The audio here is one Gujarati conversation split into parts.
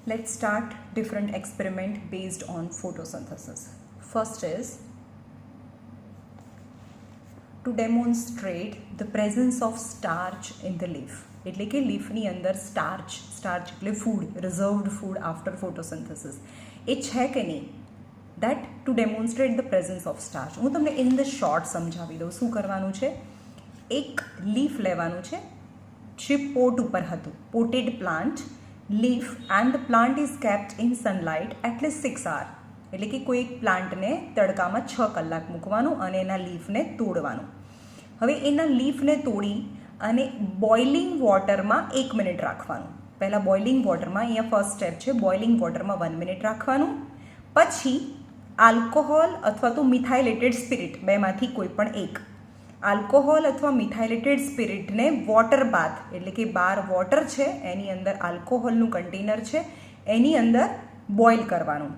Let's start different experiment based on photosynthesis. First is to demonstrate the presence of starch in the leaf. એટલે કે લીફની અંદર સ્ટાર્ચ એટલે food, reserved food after photosynthesis એ છે કે નહીં, that to demonstrate the presence of starch. હું તમને ઇન ધ શોર્ટ સમજાવી દઉં. શું કરવાનું છે, એક લીફ લેવાનું છે જે પોટ ઉપર હતું, potted plant leaf, and the plant is kept in sunlight at least 6 hours. એટલે કે કોઈ એક પ્લાન્ટને તડકામાં 6 કલાક મૂકવાનું અને એના લીફને તોડવાનું. હવે એના લીફને તોડી અને બોઇલિંગ વોટરમાં 1 મિનિટ રાખવાનું. પહેલાં બોઇલિંગ વોટરમાં, અહીંયા ફર્સ્ટ સ્ટેપ છે, બોઇલિંગ વોટરમાં 1 મિનિટ રાખવાનું. પછી આલ્કોહોલ અથવા તો મિથાઇલેટેડ સ્પિરિટ, બેમાંથી કોઈ પણ એક, આલ્કોહોલ અથવા મિથાઇલેટેડ સ્પિરિટને વોટર બાથ, એટલે કે બહાર વોટર છે એની અંદર આલ્કોહોલનું કન્ટેનર છે એની અંદર બોઇલ કરવાનું.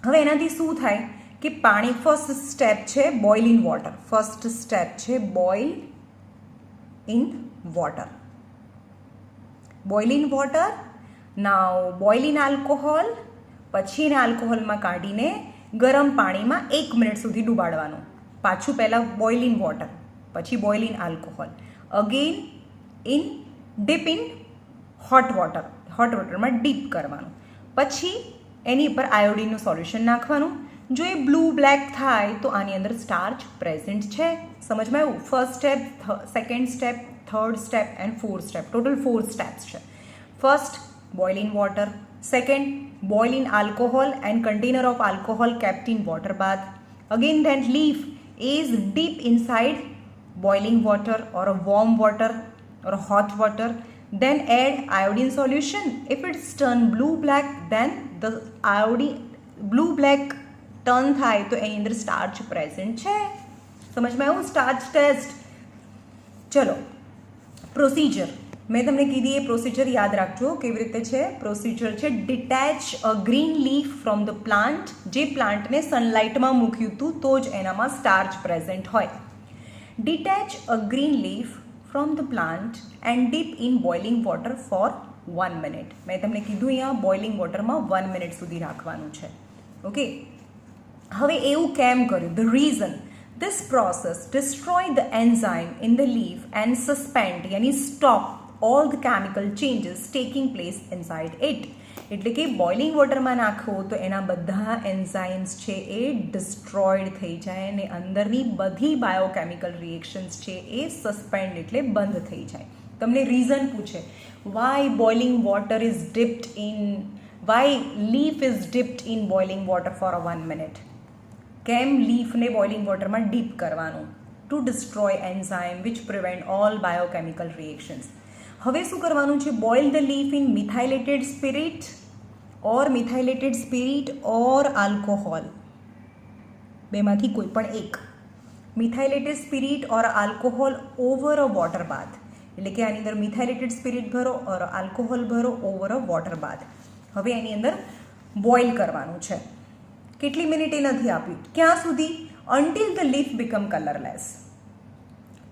હવે એનાથી શું થાય કે પાણી, ફર્સ્ટ સ્ટેપ છે boil in water, first step છે boil in water, boil in water. Now boil in alcohol, પછી એને આલ્કોહોલમાં કાઢીને ગરમ પાણીમાં 1 મિનિટ સુધી ડુબાડવાનું. પાછું પહેલાં બોઇલ ઇન વોટર, પછી boil in alcohol, again in dip in hot water, hot વોટરમાં ડીપ કરવાનું. પછી એની ઉપર આયોડિનનું સોલ્યુશન નાખવાનું. જો એ બ્લુ બ્લેક થાય તો આની અંદર સ્ટાર્ચ પ્રેઝન્ટ છે. સમજમાં આવ્યું? First step, second step, third step and fourth step, total 4 steps છે. First boil in water, second boil in alcohol and container of alcohol kept in water bath. Again then leaf is deep inside boiling water or a warm water or a hot water. Then add iodine solution. If it's turned blue black, then the iodine blue black turn થાય તો એની અંદર સ્ટાર્ચ પ્રેઝન્ટ છે. સમજમાં આવ્યું? Starch test. ચલો પ્રોસિજર મેં તમને કીધી, એ પ્રોસિજર યાદ રાખજો કેવી રીતે છે. પ્રોસિજર છે detach a green leaf from the plant. જે પ્લાન્ટને સનલાઇટમાં મૂક્યું હતું તો જ એનામાં સ્ટાર્ચ પ્રેઝન્ટ હોય. Detach a green leaf from the plant and deep in boiling water for 1 minute. મેં તમને કીધું અહીંયા બોઇલિંગ વોટરમાં 1 મિનિટ સુધી રાખવાનું છે. ઓકે, હવે એવું કેમ કર્યું? The reason, this process destroy the enzyme in the leaf and suspend, yani stop all the chemical changes taking place inside it. એટલે કે બોઇલિંગ વોટરમાં નાખો તો એના બધા એન્ઝાઇમ્સ છે એ ડિસ્ટ્રોયડ થઈ જાય અને અંદરની બધી બાયોકેમિકલ રિએક્શન્સ છે એ સસ્પેન્ડ એટલે બંધ થઈ જાય. તમને રીઝન પૂછે, why boiling water is dipped in, why leaf is dipped in boiling water for 1 minute. કેમ લીફને બોઇલિંગ વોટરમાં ડીપ કરવાનું? To destroy enzyme which prevent all biochemical reactions. હવે શું કરવાનું છે? Boil the leaf in methylated spirit or alcohol, બેમાંથી કોઈ પણ એક. Methylated spirit or alcohol over a water bath, એટલે કે આની અંદર મિથાઇલેટેડ સ્પિરિટ ભરો ઓર આલ્કોહોલ ભરો ઓવર અ વોટર બાથ. હવે એની અંદર બોઇલ કરવાનું છે. કેટલી મિનિટ એ નથી આપ્યું, ક્યાં સુધી? Until the leaf become colourless.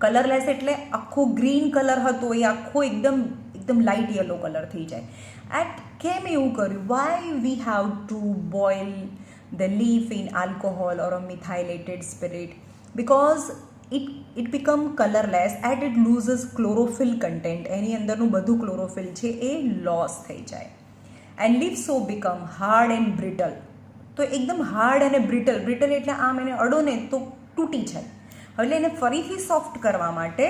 Colourless એટલે આખો ગ્રીન કલર હતો એ આખો એકદમ લાઇટ યલો કલર થઈ જાય. કેમ એવું કર્યું? Why we have to boil the leaf in alcohol or a methylated spirit? Because it become colourless at it loses chlorophyll content. એની અંદરનું બધું ક્લોરોફિલ છે એ લોસ થઈ જાય. And leaf so become hard and brittle. તો એકદમ હાર્ડ અને બ્રિટલ એટલે આમ એને અડો ને તો તૂટી જાય. હવે એને ફરીથી સોફ્ટ કરવા માટે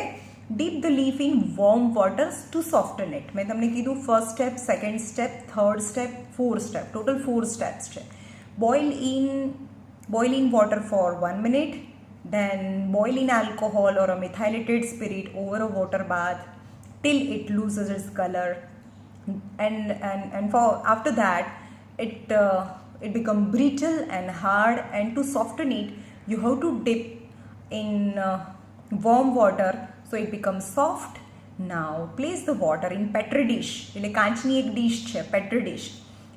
dip the leaf in warm water to soften it. મેં તમને કીધું first step, second step, third step, fourth step, total 4 steps છે. Boil in water for 1 minute, then boil in alcohol or a methylated spirit over a water bath till it loses its colour, and for after that it become brittle and hard, and to soften it you have to dip in warm water so it becomes soft. Now place the water in petri dish, એટલે કાચની એક ડીશ છે petri dish,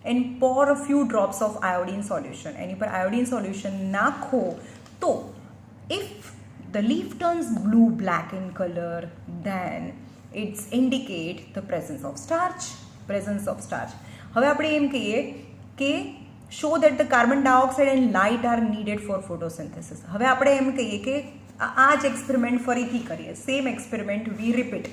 and pour a few drops of iodine solution. એની પર iodine solution નાખો તો if the leaf turns blue black in color, then it's indicate the presence of starch. હવે આપણે એમ કહીએ કે show that the carbon dioxide and light are needed for photosynthesis. હવે આપણે એમ કહીએ કે આ જ એક્સપેરિમેન્ટ ફરીથી કરીએ, same experiment we repeat.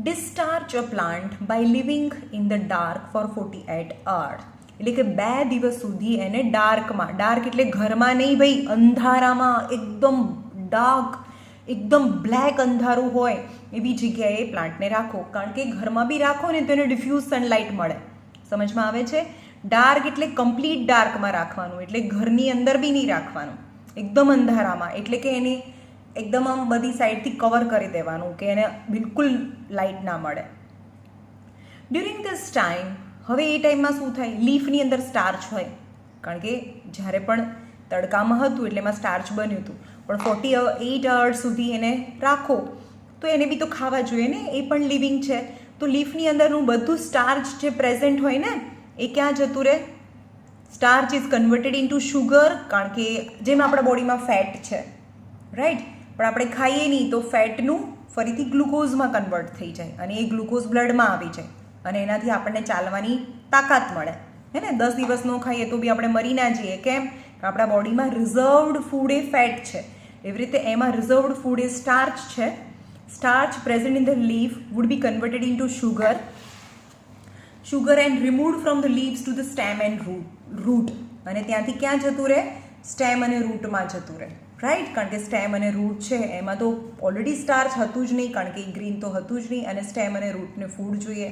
Discharge a plant by living in the dark for 48 hours. એટલે કે 2 દિવસ સુધી એને ડાર્કમાં, ડાર્ક એટલે ઘરમાં નહીં ભાઈ, અંધારામાં, એકદમ ડાર્ક, એકદમ બ્લેક અંધારું હોય એવી જગ્યાએ પ્લાન્ટને રાખો. કારણ કે ઘરમાં બી રાખો ને તો એને ડિફ્યુઝ સનલાઇટ મળે. સમજમાં આવે છે? ડાર્ક એટલે કમ્પ્લીટ ડાર્કમાં રાખવાનું, એટલે ઘરની અંદર બી નહીં રાખવાનું, એકદમ અંધારામાં, એટલે કે એને એકદમ આમ બધી સાઈડથી કવર કરી દેવાનું કે એને બિલકુલ લાઇટ ના મળે. ડ્યુરિંગ ધીસ ટાઈમ, હવે એ ટાઈમમાં શું થાય, લીફની અંદર સ્ટાર્ચ હોય, કારણ કે જ્યારે પણ તડકામાં હતું એટલે એમાં સ્ટાર્ચ બન્યું હતું, પણ 48 hours સુધી એને રાખો તો એને બી તો ખાવા જોઈએ ને, એ પણ લિવિંગ છે. તો લીફની અંદરનું બધું સ્ટાર્ચ જે પ્રેઝન્ટ હોય ને એ ક્યાં જતું રહે? Starch is converted into sugar, કારણ કે જેમ આપણા બોડીમાં ફેટ છે, રાઈટ, પણ આપણે ખાઈએ નહીં તો ફેટનું ફરીથી ગ્લુકોઝમાં કન્વર્ટ થઈ જાય અને એ ગ્લુકોઝ બ્લડમાં આવી જાય અને એનાથી આપણને ચાલવાની તાકાત મળે. હે ને, 10 દિવસ ન ખાઈએ તો બી આપણે મરી ના જઈએ. કેમ? આપણા બોડીમાં રિઝર્વડ ફૂડ એ ફેટ છે, એવી રીતે એમાં રિઝર્વડ ફૂડ એ સ્ટાર્ચ છે. Starch present in the leaf would be converted into sugar and removed from the leaves to the stem and root. અને ત્યાંથી ક્યાં જતું રહે? સ્ટેમ અને રૂટમાં જતું રહે, રાઈટ, કારણ કે સ્ટેમ અને રૂટ છે એમાં તો ઓલરેડી સ્ટાર્ચ હતું જ નહીં, કારણ કે ગ્રીન તો હતું જ નહીં અને સ્ટેમ અને રૂટને ફૂડ જોઈએ.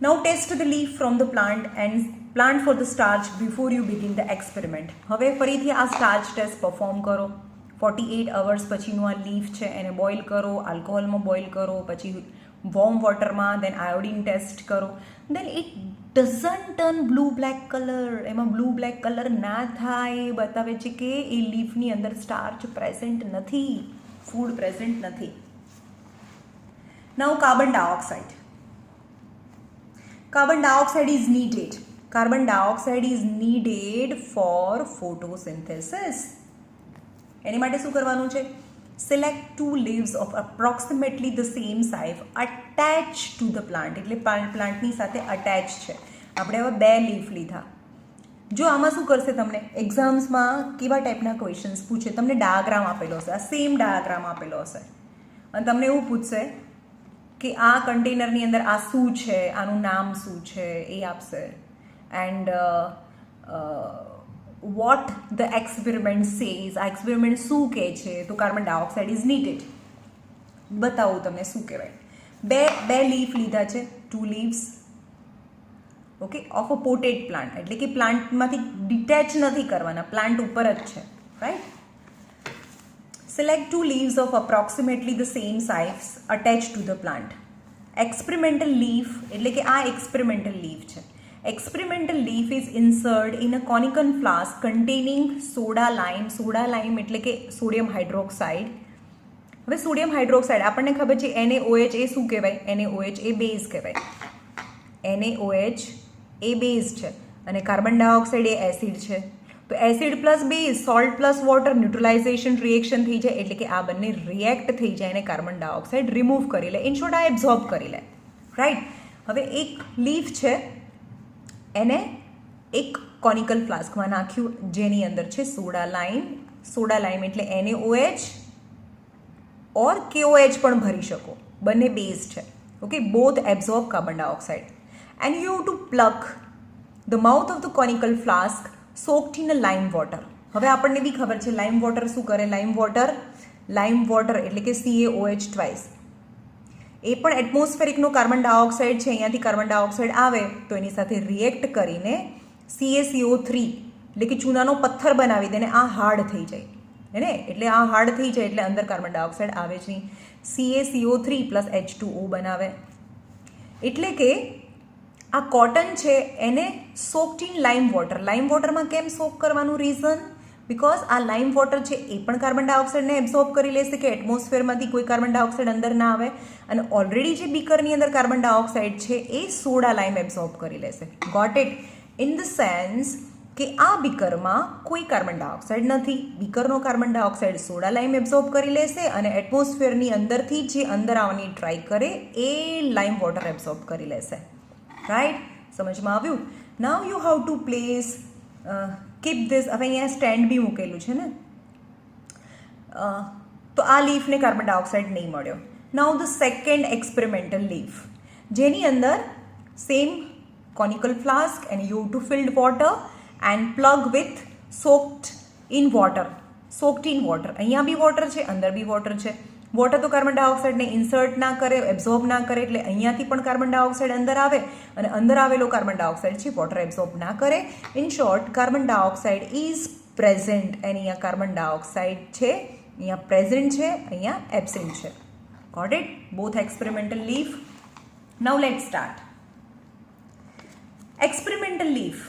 Now test the leaf from the plant and plant for the starch before you begin the experiment. હવે ફરીથી આ સ્ટાર્ચ ટેસ્ટ પરફોર્મ કરો. 48 hours પછીનું આ લીફ છે એને બોઇલ કરો, આલ્કોહોલમાં બોઇલ કરો, પછી વોર્મ વોટરમાં, દેન આયોડિન ટેસ્ટ કરો. Then it doesn't turn blue black colour. એમાં બ્લુ બ્લેક કલર ના થાય એ બતાવે છે કે એ લીફની અંદર સ્ટાર્ચ પ્રેઝન્ટ નથી, ફૂડ પ્રેઝન્ટ નથી. Now carbon dioxide. Carbon dioxide is needed. Carbon dioxide is needed for photosynthesis. એની માટે શું કરવાનું છે? Select 2 leaves of approximately the same size attached to the plant. એટલે પ્લાન્ટની સાથે અટેચ છે. આપણે હવે 2 લીફ લીધા. જો આમાં શું કરશે, તમને એક્ઝામ્સમાં કેવા ટાઈપના ક્વેશ્ચન્સ પૂછે, તમને ડાયાગ્રામ આપેલો હશે, આ સેમ ડાયાગ્રામ આપેલો હશે અને તમને એવું પૂછશે કે આ કન્ટેનરની અંદર આ શું છે, આનું નામ શું છે એ આપશે, and what the experiment says. આ એક્સપેરિમેન્ટ શું કહે છે? તો કાર્બન ડાયોક્સાઇડ ઇઝ નીડેડ. બતાવું તમને શું કહેવાય. બે લીફ લીધા છે, 2 leaves, okay, of a potted plant, એટલે કે પ્લાન્ટમાંથી ડિટેચ નથી કરવાના, પ્લાન્ટ ઉપર જ છે, right. Select 2 leaves of approximately the same size attached to the plant. Experimental leaf એટલે કે આ એક્સપેરિમેન્ટલ લીફ છે. Experimental leaf is inserted in a conical flask containing soda lime. Soda lime એટલે કે સોડિયમ હાઇડ્રોક્સાઇડ. હવે સોડિયમ હાઇડ્રોક્સાઇડ આપણને ખબર છે NaOH એ શું કહેવાય? NaOH એ બેઝ કહેવાય. NaOH એ બેઝ છે અને કાર્બન ડાયોક્સાઇડ એ એસિડ છે. તો acid plus base, salt plus water, neutralisation reaction થઈ જાય એટલે કે આ બંને રિએક્ટ થઈ જાય અને કાર્બન ડાયોક્સાઇડ રિમૂવ કરી લે, ઇન શોર્ટ આ એબ્ઝોર્બ કરી લે, રાઈટ. હવે એક લીફ છે એને એક કોનિકલ ફ્લાસ્કમાં નાખ્યું જેની અંદર છે સોડા લાઇમ. સોડા લાઇમ એટલે NaOH ઓર KOH પણ ભરી શકો, બંને બેઝ છે, okay, both absorb carbon dioxide. And you to plug the mouth of the conical flask soaked in a lime water. હવે આપણને બી ખબર છે લાઇમ વોટર શું કરે. લાઇમ વોટર એટલે કે CaOH ટ્વાઇસ, એ પણ એટમોસ્ફેરિકનો કાર્બન ડાયોક્સાઇડ છે, અહીંયાથી કાર્બન ડાયોક્સાઇડ આવે તો એની સાથે રિએક્ટ કરીને CaCO3 એટલે કે ચૂનાનો પથ્થર બનાવી દે ને આ હાર્ડ થઈ જાય, હે ને, એટલે આ હાર્ડ થઈ જાય એટલે અંદર કાર્બન ડાયોક્સાઇડ આવે જ નહીં. CaCO3 પ્લસ H2O બનાવે. એટલે કે આ કોટન છે એને સોક્ડ ઇન લાઇમ વોટર. લાઇમ વોટરમાં કેમ સોક કરવાનું? રીઝન બિકોઝ આ લાઇમ વોટર છે એ પણ કાર્બન ડાયોક્સાઇડને એબ્ઝોર્બ કરી લેશે કે એટમોસ્ફિયરમાંથી કોઈ કાર્બન ડાયોક્સાઇડ અંદર ના આવે, અને ઓલરેડી જે બીકરની અંદર કાર્બન ડાયોક્સાઇડ છે એ સોડા લાઇમ એબ્ઝોર્બ કરી લેશે. Got it? In the sense કે આ બીકરમાં કોઈ કાર્બન ડાયોક્સાઇડ નથી, બીકરનો carbon dioxide soda lime absorb કરી લેશે અને એટમોસ્ફિયરની અંદરથી જે અંદર આવવાની ટ્રાય કરે એ લાઇમ વોટર એબ્ઝોર્બ કરી લેશે, રાઈટ. સમજમાં આવ્યું? Now you have to place keep this. હવે અહીંયા સ્ટેન્ડ બી મૂકેલું છે ને, તો આ લીફને કાર્બન ડાયોક્સાઇડ નહીં મળ્યો. Now the second experimental leaf, જેની અંદર same conical flask and U2 filled water and plug with soaked in water. અહીંયા બી વોટર છે, અંદર બી વોટર છે. વોટર તો કાર્બન ડાયોક્સાઇડને ઇન્સર્ટ ના કરે, એબ્ઝોર્બ ના કરે, એટલે અહીંયાથી પણ કાર્બન ડાયોક્સાઇડ અંદર આવે અને અંદર આવેલો કાર્બન ડાયોક્સાઇડ છે વોટર એબ્ઝોર્બ ના કરે. In short, carbon dioxide is present. એની અહીંયા કાર્બન ડાયોક્સાઇડ છે, અહીંયા પ્રેઝન્ટ છે, અહીંયા એબસેન્ટ છે. Got it? Both experimental leaf. Now let's start. Experimental leaf.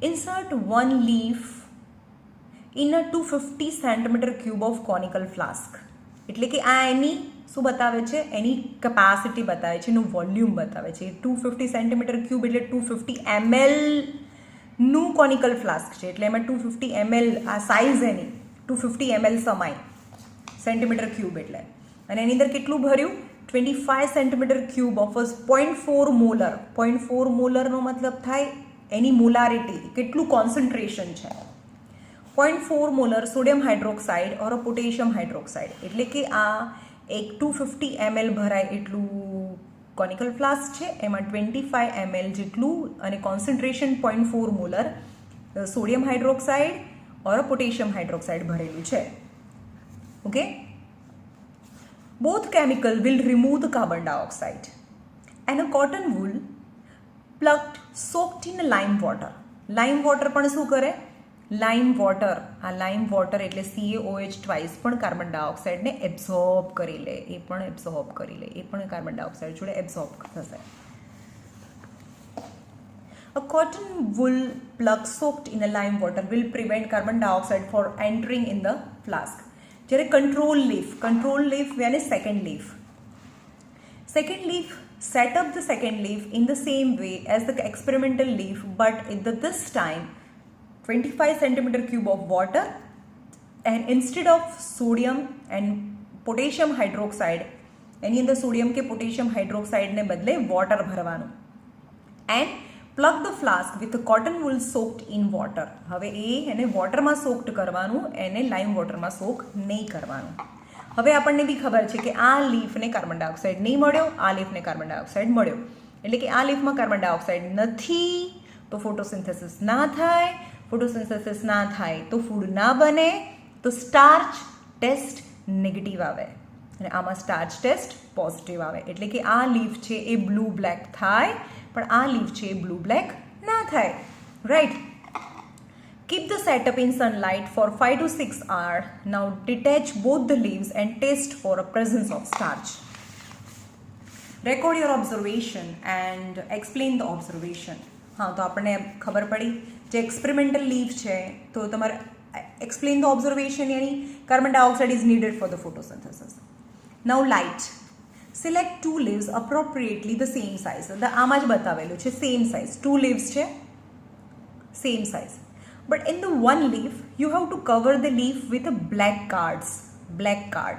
Insert one leaf in a 250 centimeter cube of conical flask. એટલે કે આ એની શું બતાવે છે? એની કેપેસિટી બતાવે છે, એનું વોલ્યુમ બતાવે છે. 250 સેન્ટીમીટર ક્યુબ એટલે 250 ml નું કોનિકલ ફ્લાસ્ક છે, એટલે એમાં 250 ml આ સાઇઝ એની 250 ml સમાય સેન્ટીમીટર ક્યુબ એટલે. અને એની અંદર કેટલું ભર્યું? 25 સેન્ટીમીટર ક્યુબ ઓફ 0.4 મોલર. 0.4 મોલરનો મતલબ થાય એની મોલારિટી, કેટલું કોન્સન્ટ્રેશન છે. 0.4 molar sodium hydroxide or potassium hydroxide. એટલે કે આ એક 250 ml ભરાય એટલું કોનિકલ ફ્લાસ્ક છે, એમાં 25 ml જેટલું અને concentration 0.4 molar sodium hydroxide or potassium hydroxide ભરેલું છે. Okay. Both chemical will remove the carbon dioxide and a cotton wool plugged soaked in lime water. Lime water પણ શું કરે? લાઇમ વોટર, આ લાઇમ વોટર એટલે CaOH ટ્વાઇસ પણ કાર્બન ડાયોક્સાઇડને એબ્ઝોર્બ કરી લે. એ પણ કાર્બન ડાયોક્સાઇડ જોડે એબ્ઝોર્બ થશે. A cotton wool plug soaked in a lime water will prevent carbon dioxide for entering in the flask. જ્યારે control leaf यानी second leaf set up the second leaf in the same way as the experimental leaf, but this time 25 centimeter cube of water, and instead of sodium and potassium hydroxide એની અંદર સોડિયમ કે પોટેશિયમ હાઇડ્રોક્સાઇડને બદલે વોટર ભરવાનું. And pluck the flask with cotton wool સોક્ડ in water. હવે એને વોટરમાં સોક્ડ કરવાનું, એને લાઇમ વોટરમાં સોક નહીં કરવાનું. હવે આપણને બી ખબર છે કે આ લીફને કાર્બન ડાયોક્સાઇડ નહીં મળ્યો, આ લીફને કાર્બન ડાયોક્સાઇડ મળ્યો. એટલે કે આ લીફમાં કાર્બન ડાયોક્સાઇડ નથી તો ફોટોસિન્થેસિસ ના થાય. ફોટોસિન્થેસિસ ના થાય તો ફૂડ ના બને, તો સ્ટાર્ચ ટેસ્ટ નેગેટિવ આવે અને આમાં સ્ટાર્ચ ટેસ્ટ પોઝિટિવ આવે. એટલે કે આ લીફ છે એ બ્લુ બ્લેક થાય, પણ આ લીફ છે એ બ્લુ બ્લેક ના થાય. Right. Keep the setup in sunlight for 5 to 6 hours. Now detach both the leaves and test for a presence of starch. Record your observation and explain the observation. હા, તો આપણને ખબર પડી જે એક્સપેરિમેન્ટલ લીફ છે તો તમારે explain the observation यानी carbon dioxide is needed for the photosynthesis. Now light. Select 2 leaves appropriately the same size. આમાં જ બતાવેલું છે same size. 2 leaves છે same size. But in the one leaf, you have to cover the leaf with a black card.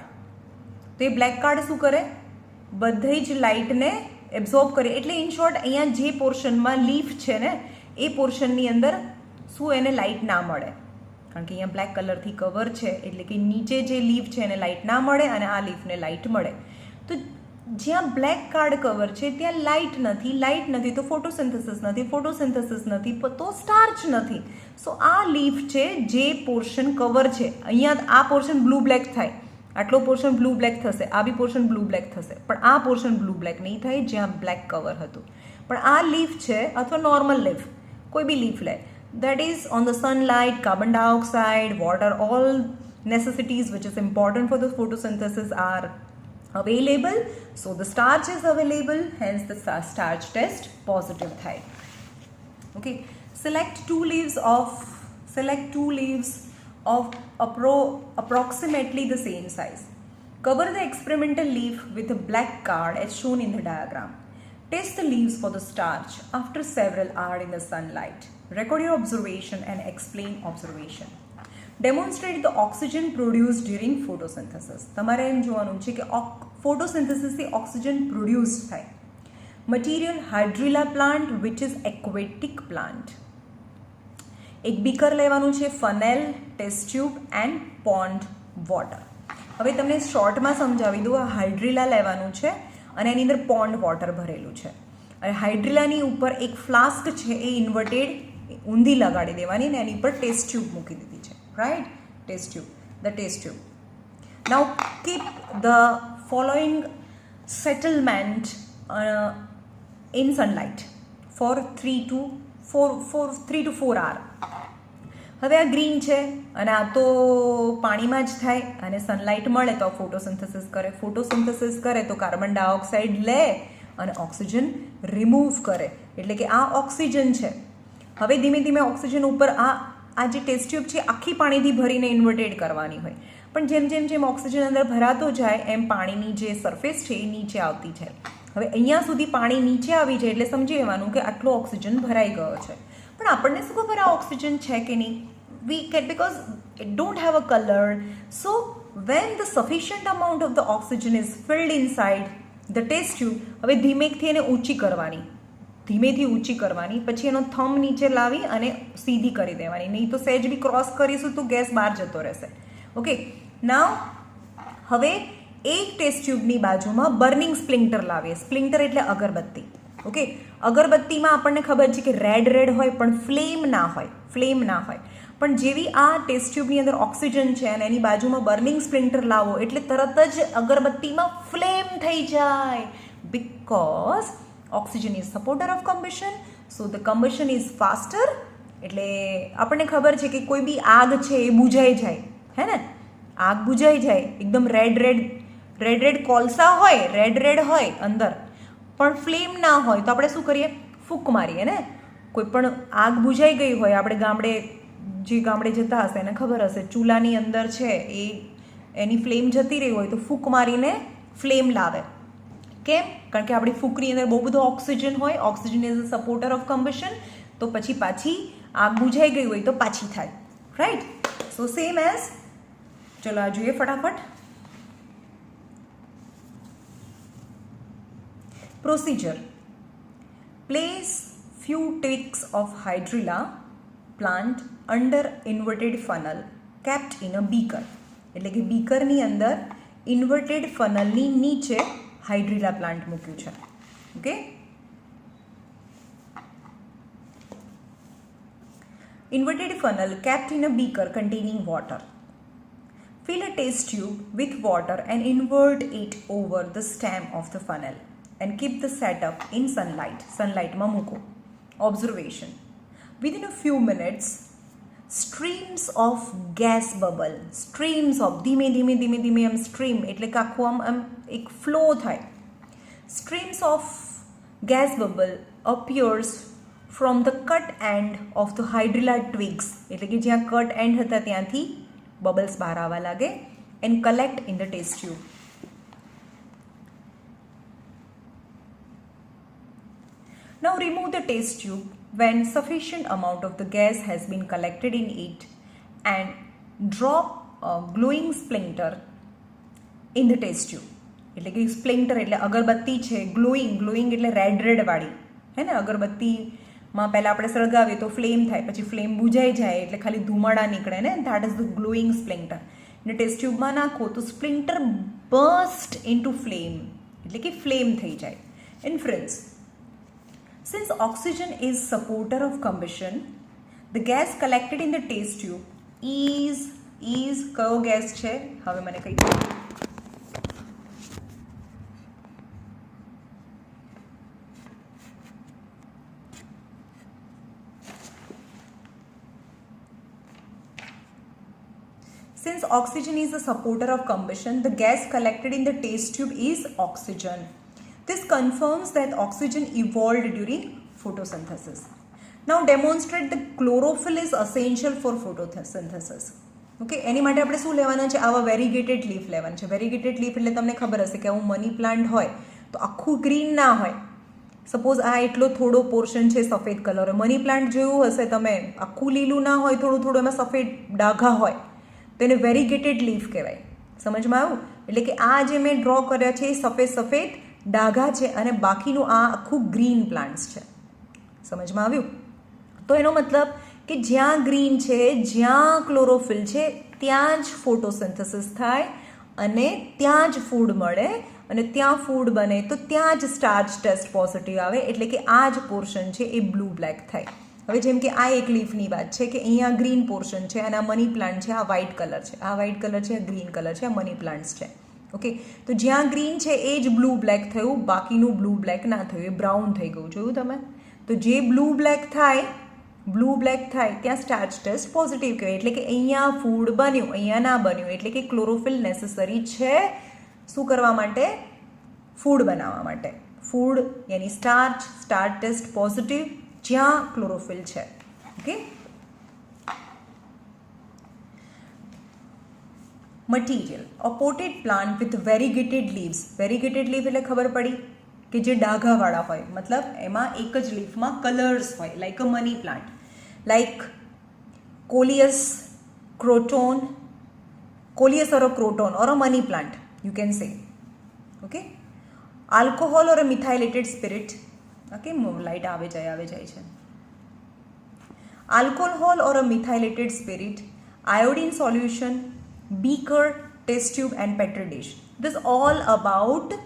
તો એ બ્લેક કાર્ડ શું કરે? બધી જ લાઇટને એબ્ઝોર્બ કરે. એટલે ઇન શોર્ટ અહીંયા જે પોર્શનમાં લીફ છે ને એ પોર્શનની અંદર શું એને લાઇટ ના મળે, કારણ કે અહીંયા બ્લેક કલરથી કવર છે એટલે કે નીચે જે લીફ છે એને લાઇટ ના મળે અને આ લીફને લાઇટ મળે. તો જ્યાં બ્લેક કાર્ડ કવર છે ત્યાં લાઇટ નથી તો ફોટોસિન્થેસિસ નથી તો સ્ટાર્ચ નથી. સો આ લીફ છે જે પોર્શન કવર છે, અહીંયા આ પોર્શન બ્લુ બ્લેક થાય, આટલો પોર્શન બ્લુ બ્લેક થશે, આ બી પોર્શન બ્લુ બ્લેક થશે, પણ આ પોર્શન બ્લુ બ્લેક નહીં થાય જ્યાં બ્લેક કવર હતું. પણ આ લીફ છે અથવા નોર્મલ લીફ, કોઈ બી લીફ લે, that is on the sunlight, carbon dioxide, water, all necessities which is important for the photosynthesis are available. So the starch is available, hence the starch test positive thai. Okay, select two leaves of approximately the same size. Cover the experimental leaf with a black card as shown in the diagram. Test the leaves for the starch after several hours in the sunlight. Record your observation and explain observation. Demonstrate the oxygen produced during photosynthesis. તમારે એમ જોવાનું છે કે ફોટોસિન્થેસિસથી ઓક્સિજન પ્રોડ્યુસ થાય. Material hydrilla plant which is aquatic plant. એક બીકર લેવાનું છે, funnel, test tube and pond water. હવે તમને શોર્ટમાં સમજાવી દઉં. આ હાઇડ્રીલા લેવાનું છે અને એની અંદર પોન્ડ વોટર ભરેલું છે. અને હાઇડ્રીલાની ઉપર એક ફ્લાસ્ક છે એ ઇન્વર્ટેડ ઊંધી લગાડી દેવાની ને એની પર ટેસ્ટ ટ્યુબ મૂકી દીધી છે. Right, test tube, the test tube. Now keep the following settlement in sunlight for 3 to 4 hour. હવે આ ગ્રીન છે અને આ તો પાણીમાં જ થાય અને સનલાઇટ મળે તો ફોટોસિન્થેસિસ કરે. ફોટોસિન્થેસિસ કરે તો કાર્બન ડાયોક્સાઇડ લે અને ઓક્સિજન રિમૂવ કરે. એટલે કે આ ઓક્સિજન છે. હવે ધીમે ધીમે ઓક્સિજન ઉપર આ જે ટેસ્ટ ટ્યુબ છે આખી પાણીથી ભરીને ઇન્વર્ટેડ કરવાની હોય. પણ જેમ જેમ જેમ ઓક્સિજન અંદર ભરાતો જાય એમ પાણીની જે સરફેસ છે એ નીચે આવતી જાય. હવે અહીંયા સુધી પાણી નીચે આવી જાય એટલે સમજી લેવાનું કે આટલો ઓક્સિજન ભરાઈ ગયો છે. પણ આપણને શું ખબર આ ઓક્સિજન છે કે નહીં? We can't because it don't have a colour. So when the sufficient amount of the oxygen is filled inside the test tube, હવે ધીમેથી એને ઊંચી કરવાની, ધીમેથી ઊંચી કરવાની. પછી એનો થંબ નીચે લાવી અને સીધી કરી દેવાની. નહીં તો સહેજ બી ક્રોસ કરીશું તો ગેસ બહાર જતો રહેશે. ઓકે, નાવ હવે એક ટેસ્ટ ટ્યુબની બાજુમાં બર્નિંગ સ્પ્લિન્ટર લાવીએ. સ્પ્લિન્ટર એટલે અગરબત્તી. ઓકે, અગરબત્તીમાં આપણને ખબર છે કે રેડ હોય પણ ફ્લેમ ના હોય. પણ જેવી આ ટેસ્ટ ટ્યુબની અંદર ઓક્સિજન છે અને એની બાજુમાં બર્નિંગ સ્પ્લિન્ટર લાવો એટલે તરત જ અગરબત્તીમાં ફ્લેમ થઈ જાય. Because oxygen is supporter of combustion, so the combustion is faster. એટલે આપણને ખબર છે કે કોઈ બી આગ છે એ બુઝાઈ જાય, હે ને? આગ બુઝાઈ જાય, એકદમ રેડ કોલસા હોય, રેડ હોય અંદર, પણ ફ્લેમ ના હોય તો આપણે શું કરીએ? ફૂંક મારીએ ને. કોઈ પણ આગ બુઝાઈ ગઈ હોય, આપણે ગામડે જતા હશે એને ખબર હશે, ચૂલાની અંદર છે એ એની ફ્લેમ જતી રહી હોય તો ફૂંક મારીને ફ્લેમ લાવે. કેમ? કારણ કે આપણી ફૂંકની અંદર બહુ બધો ઓક્સિજન હોય. Oxygen is a supporter of combustion. તો પછી પાછી આગ બુઝાઈ ગઈ હોય તો પાછી થાય. રાઈટ? સો સેમ એઝ, ચલો આ જોઈએ ફટાફટ. Procedure: place few twigs of hydrilla plant under inverted funnel kept in a beaker. એટલે કે બીકરની અંદર ઇન્વર્ટેડ ફનલની નીચે હાઇડ્રીલા પ્લાન્ટ મૂક્યું છે. Okay, inverted funnel kept in a beaker containing water. Fill a test tube with water and invert it over the stem of the funnel and keep the setup in sunlight. Sunlight માં મૂકો. Observation: within a few minutes, streams of gas bubble, streams of ધીમે એમ stream એટલે કે આખું આમ એક ફ્લો થાય. Streams of gas bubble appears from the cut end of the hydrilla twigs. એટલે કે જ્યાં કટ એન્ડ હતા ત્યાંથી બબલ્સ બહાર આવવા લાગે and collect in the test tube. Now remove the test tube when sufficient amount of the gas has been collected in it and drop a glowing splinter in the test tube. એટલે કે સ્પ્લિન્ટર એટલે અગરબત્તી છે, ગ્લોઈંગ એટલે રેડ વાળી, હે ને? અગરબત્તીમાં પહેલાં આપણે સળગાવીએ તો ફ્લેમ થાય, પછી ફ્લેમ બુઝાઈ જાય એટલે ખાલી ધુમાડા નીકળે ને, that is the glowing splinter. અને ટેસ્ટ ટ્યુબમાં નાખો તો સ્પ્લિન્ટર બર્સ્ટ ઇન્ટુ ફ્લેમ એટલે કે ફ્લેમ થઈ જાય. Inference: since oxygen is supporter of combustion, the gas collected in the test tube is કયો ગેસ છે? હવે મને કહી દો. Since oxygen is the supporter of combustion, the gas collected in the test tube is oxygen. This confirms that oxygen evolved during photosynthesis. Now demonstrate that chlorophyll is essential for photosynthesis. Okay, એની માટે આપણે શું લેવાના છે? આવા વેરીગેટેડ લીફ લેવાના છે. વેરીગેટેડ લીફ એટલે તમને ખબર હશે કે આવું મની પ્લાન્ટ હોય તો આખું ગ્રીન ના હોય. સપોઝ આ એટલો થોડો પોર્શન છે સફેદ કલર. મની પ્લાન્ટ જોયું હશે તમે, આખું લીલું ના હોય, થોડું એમાં સફેદ ડાઘા હોય તો એને વેરીગેટેડ લીફ કહેવાય. સમજમાં આવ્યું? એટલે કે આ જે મેં ડ્રો કર્યા છે એ સફેદ ડાઘા છે અને બાકીનું આ આખું ગ્રીન પ્લાન્ટ્સ છે. સમજમાં આવ્યું? તો એનો મતલબ કે જ્યાં ગ્રીન છે, જ્યાં ક્લોરોફિલ છે, ત્યાં જ ફોટોસિન્થેસિસ થાય અને ત્યાં જ ફૂડ મળે, અને ત્યાં ફૂડ બને તો ત્યાં જ સ્ટાર્ચ ટેસ્ટ પોઝિટિવ આવે, એટલે કે આ જ પોર્શન છે એ બ્લુ બ્લેક થાય. હવે જેમ કે આ એક લીફની વાત છે કે અહીંયા ગ્રીન પોર્શન છે અને આ મની પ્લાન્ટ છે, આ વ્હાઇટ કલર છે, આ વ્હાઇટ કલર છે, આ ગ્રીન કલર છે, આ મની પ્લાન્ટ્સ છે. ઓકે, તો જ્યાં ગ્રીન છે એ જ બ્લુ બ્લેક થયું, બાકીનું બ્લુ બ્લેક ના થયું, એ બ્રાઉન થઈ ગયું. જોયું તમે? તો જે બ્લુ બ્લેક થાય ત્યાં સ્ટાર્ચ ટેસ્ટ પોઝિટિવ કહેવાય. એટલે કે અહીંયા ફૂડ બન્યું, અહીંયા ના બન્યું, એટલે કે ક્લોરોફિલ નેસેસરી છે શું કરવા માટે? ફૂડ બનાવવા માટે. ફૂડ યાની સ્ટાર્ચ ટેસ્ટ પોઝિટિવ જ્યાં ક્લોરોફિલ છે. Okay, material, a potted plant with variegated leaves. Variegated leaf એટલે ખબર પડી કે જે ડાઘાવાળા હોય, મતલબ એમાં એક જ લીફમાં કલર્સ હોય, like a money plant, like coleus or a croton or a money plant, you can say. Okay, alcohol or a methylated spirit. Okay, light આવે જાય છે. Alcohol or a methylated spirit, iodine solution, beaker, test tube and petri dish. This all about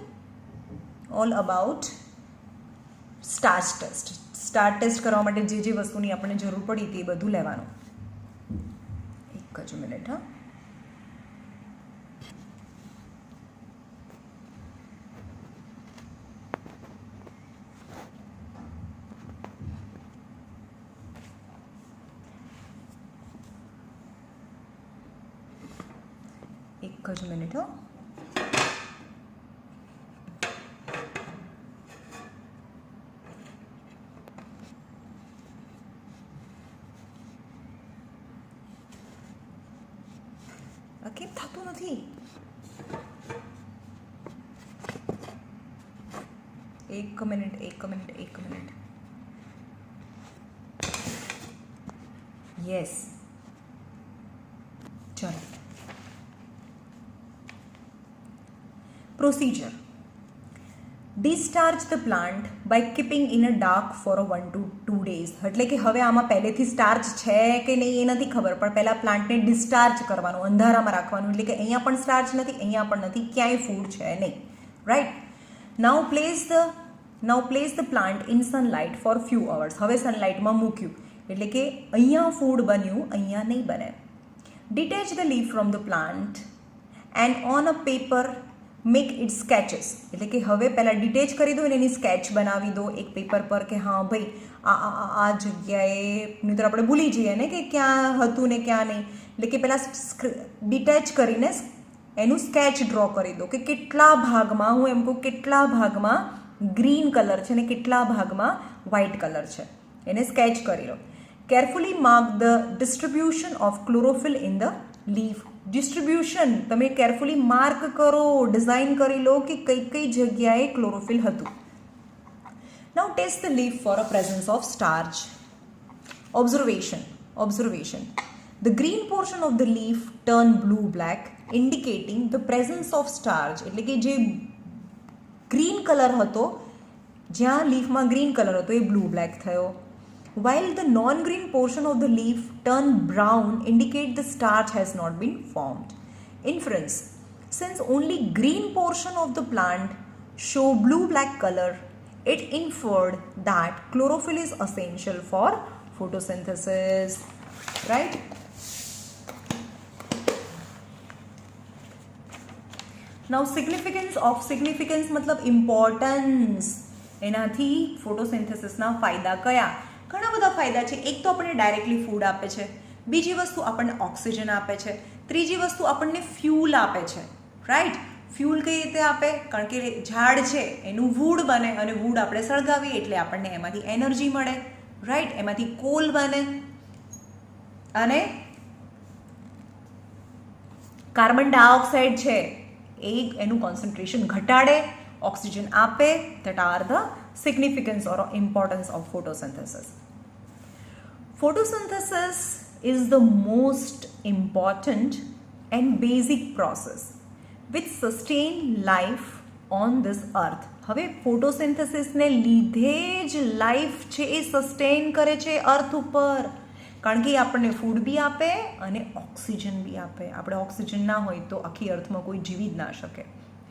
starch test. Starch test કરવા માટે જે વસ્તુની આપણને જરૂર પડી હતી એ બધું લેવાનું. એક જ મિનિટ. હા, એક જ મિનિટ. હો, કેમ થતું નથી? એક મિનિટ. યસ, ચલો. Procedure: discharge the plant by keeping in a dark for 1 to 2 days. એટલે કે હવે આમાં પહેલેથી સ્ટાર્ચ છે કે નહીં એ નથી ખબર, પણ પહેલાં પ્લાન્ટને ડિસ્ચાર્જ કરવાનું, અંધારામાં રાખવાનું. એટલે કે અહીંયા પણ સ્ટાર્ચ નથી, અહીંયા પણ નથી, ક્યાંય ફૂડ છે નહીં. Right? Now place the plant in sunlight for few hours. હવે સનલાઇટમાં મૂક્યું, એટલે કે અહીંયા ફૂડ બન્યું, અહીંયા નહીં બને. Detach the leaf from the plant and on a paper make it sketches. એટલે કે હવે પહેલાં ડિટેચ કરી દો અને એની સ્કેચ બનાવી દો એક પેપર પર, કે હા ભાઈ આ જગ્યાએ, નહીં તો આપણે ભૂલી જઈએ ને કે ક્યાં હતું ને ક્યાં નહીં. એટલે કે પહેલાં ડિટેચ કરીને એનું સ્કેચ ડ્રો કરી દો કે કેટલા ભાગમાં, હું એમ કહું કેટલા ભાગમાં ગ્રીન કલર છે ને કેટલા ભાગમાં વ્હાઇટ કલર છે, એને સ્કેચ કરી લો. Carefully mark the distribution of chlorophyll in the leaf. Distribution તમે કેરફુલી માર્ક કરો, ડિઝાઇન કરી લો કે કઈ જગ્યાએ ક્લોરોફિલ હતું. Now test the leaf for a presence of starch. Observation. The green portion of the leaf turn blue-black, indicating the presence of starch. એટલે કે જે ગ્રીન કલર હતો, જ્યાં લીફમાં ગ્રીન કલર હતો એ બ્લુ બ્લેક થયો. While the non-green portion of the leaf turn brown, indicate the starch has not been formed. Inference: since only green portion of the plant show blue-black color, it inferred that chlorophyll is essential for photosynthesis. Right? Now significance મતલબ importance. એનાથી ફોટોસિન્થેસિસના ફાયદા કયા? ઘણા બધા ફાયદા છે. એક તો આપણને ડાયરેક્ટલી ફૂડ આપે છે, બીજી વસ્તુ આપણને ઓક્સિજન આપે છે, ત્રીજી વસ્તુ આપણને ફ્યુલ આપે છે. રાઈટ? ફ્યુલ કઈ રીતે આપે? કારણ કે ઝાડ છે એનું વુડ બને અને વુડ આપણે સળગાવીએ એટલે આપણને એમાંથી એનર્જી મળે. રાઈટ? એમાંથી કોલ બને અને કાર્બન ડાયોક્સાઇડ છે એ એનું કોન્સન્ટ્રેશન ઘટાડે, ઓક્સિજન આપે. that are the significance or importance of photosynthesis. Photosynthesis is the most important and basic process which sustain life on this earth. હવે ફોટોસિન્થેસિસને લીધે જ લાઈફ છે એ સસ્ટેન કરે છે અર્થ ઉપર, કારણ કે એ આપણને ફૂડ બી આપે અને ઓક્સિજન બી આપે. આપણે ઓક્સિજન ના હોય તો આખી અર્થમાં કોઈ જીવી જ ના શકે.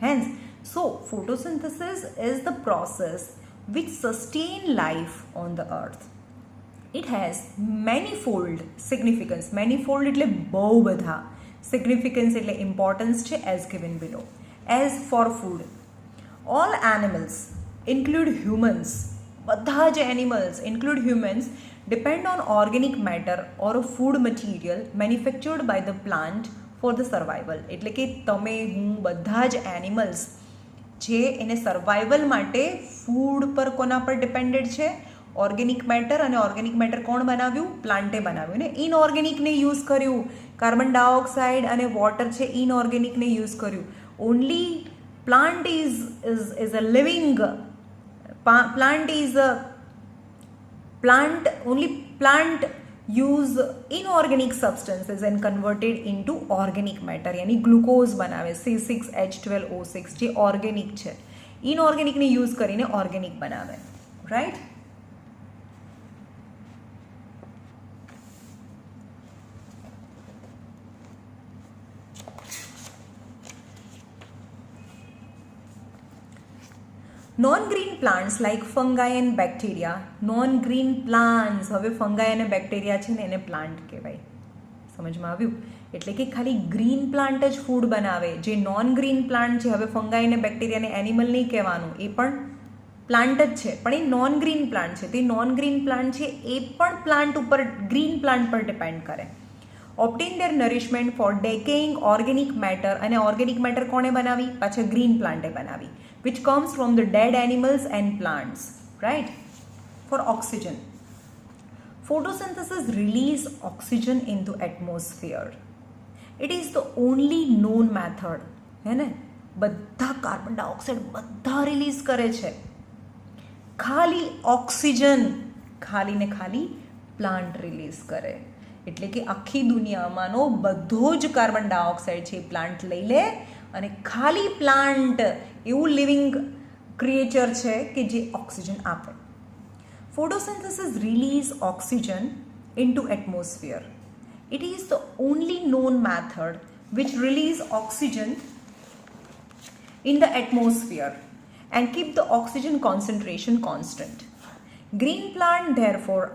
Hence so photosynthesis is the process which sustain life on the earth. It has manifold significance. Manifold એટલે બહુ બધા, significance એટલે importance છે as given below. As for food, all animals include humans, બધા જ animals include humans depend on organic matter or a food material manufactured by the plant for the survival. એટલે કે તમે હું બધા જ animals જે એને સર્વાઈવલ માટે ફૂડ પર કોના પર ડિપેન્ડેડ છે? Organic matter. અને ઓર્ગેનિક મેટર કોણ બનાવ્યું? પ્લાન્ટે બનાવ્યું ને. ઇનઓર્ગેનિકને યુઝ કર્યું. કાર્બન ડાયોક્સાઇડ અને વોટર છે ઇનઓર્ગેનિકને યુઝ કર્યું. Only plant is a living plant use inorganic substances and converted into organic matter, यानी ગ્લુકોઝ બનાવે C6H12O6 જે ઓર્ગેનિક છે, ઇનઓર્ગેનિકને યુઝ કરીને ઓર્ગેનિક બનાવે. Right? Non-green plants like fungi and bacteria. Non-green plants, હવે ફંગાઈ અને બેક્ટેરિયા છે ને એને પ્લાન્ટ કહેવાય. સમજમાં આવ્યું? એટલે કે ખાલી ગ્રીન પ્લાન્ટ જ ફૂડ બનાવે. જે નોન ગ્રીન પ્લાન્ટ છે, હવે ફંગાઈ અને બેક્ટેરિયાને એનિમલ નહીં કહેવાનું, એ પણ પ્લાન્ટ જ છે, પણ એ નોન ગ્રીન પ્લાન્ટ છે. તે નોન ગ્રીન પ્લાન્ટ છે એ પણ પ્લાન્ટ ઉપર, ગ્રીન પ્લાન્ટ પર ડિપેન્ડ કરે. ઓબ્ટેન ધેર નરિશમેન્ટ ફોર ડેકેઇંગ ઓર્ગેનિક મેટર. અને ઓર્ગેનિક મેટર કોણે બનાવી? પાછા ગ્રીન પ્લાન્ટે બનાવી. which comes from the dead animals and plants, right? For oxygen, photosynthesis release oxygen into atmosphere. It is the only known method, है ने? બધા કાર્બન ડાયોક્સાઇડ બધા રિલીઝ કરે છે, ખાલી ઓક્સિજન ખાલી ને ખાલી પ્લાન્ટ રિલીઝ કરે. એટલે કે આખી દુનિયામાંનો બધો જ કાર્બન ડાયોક્સાઇડ છે એ પ્લાન્ટ લઈ લે અને ખાલી પ્લાન્ટ એવું લિવિંગ ક્રિએચર છે કે જે ઓક્સિજન આપે. Photosynthesis release oxygen into atmosphere. It is the only known method which release oxygen in the atmosphere and keep the oxygen concentration constant. Green plant therefore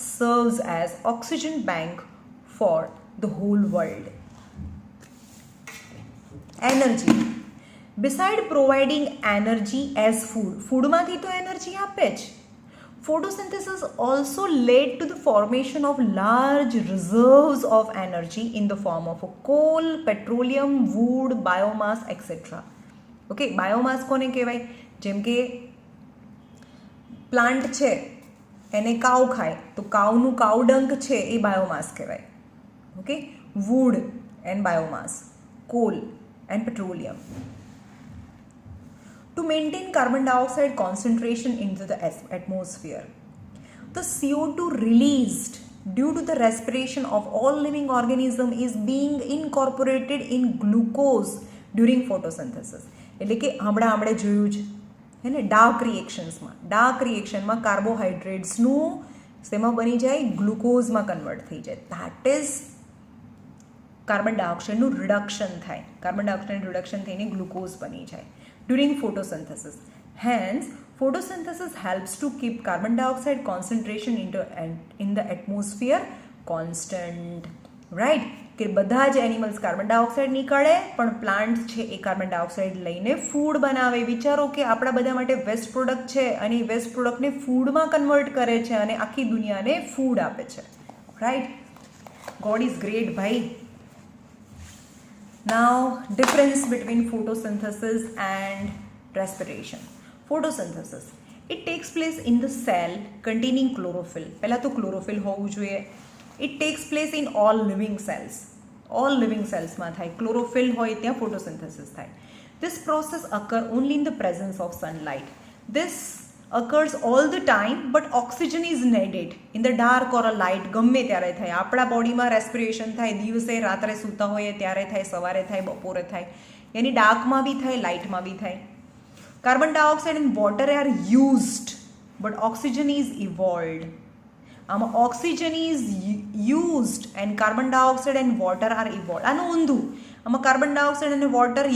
serves as oxygen bank for the whole world. Energy. Beside providing energy as food, foodમાંથી તો એનર્જી આપે જ. Photosynthesis also led to the formation of large reserves of energy in the form of coal, petroleum, wood, biomass, etc. Okay, biomass કોને કહેવાય? જેમ કે પ્લાન્ટ છે એને કાઉ ખાય તો કાઉનું કાઉડંક છે એ બાયોમાસ કહેવાય. Okay, wood and biomass, coal and petroleum. To maintain carbon dioxide concentration into the atmosphere, the CO2 released due to the respiration of all living organisms is being incorporated in glucose during photosynthesis. એટલે કે આપણે જોયું છે હે ને, ડાર્ક રિએક્શનમાં કાર્બોહાઈડ્રેટ્સનું શેમાં બની જાય? ગ્લુકોઝમાં કન્વર્ટ થઈ જાય. ધેટ ઇઝ કાર્બન ડાયોક્સાઇડનું રિડક્શન થાય. કાર્બન ડાયોક્સાઇડ રિડક્શન થઈને ગ્લુકોઝ બની જાય during photosynthesis. Hence, photosynthesis helps to keep carbon dioxide concentration in the atmosphere constant. Right? કે બધા જ એનિમલ્સ કાર્બન ડાયોક્સાઇડ નીકળે પણ પ્લાન્ટ છે એ કાર્બન ડાયોક્સાઇડ લઈને ફૂડ બનાવે. વિચારો કે આપણા બધા માટે વેસ્ટ પ્રોડક્ટ છે અને એ વેસ્ટ પ્રોડક્ટને ફૂડમાં કન્વર્ટ કરે છે અને આખી દુનિયાને ફૂડ આપે છે. રાઈટ? ગોડ ઇઝ ગ્રેટ ભાઈ. Now, difference between photosynthesis and respiration. Photosynthesis, it takes place in the cell containing chlorophyll. પહેલા તો chlorophyll હોવું જોઈએ. It takes place in all living cells. All living cells માં થાય. chlorophyll હોય ત્યાં photosynthesis થાય. This process occurs only in the presence of sunlight. This occurs all the time, but oxygen is needed in the dark or a light. ગમે ત્યારે થાય. આપણા બોડીમાં રેસ્પિરેશન થાય, દિવસે રાત્રે સૂતા હોઈએ ત્યારે થાય, સવારે થાય, બપોરે થાય, યાની ડાર્કમાં બી થાય, લાઇટમાં બી થાય. Carbon dioxide and water are used but oxygen is evolved. આમાં oxygen is used and carbon dioxide and water are evolved. આનું ઊંધું. આમાં કાર્બન ડાયોક્સાઇડ અને વોટર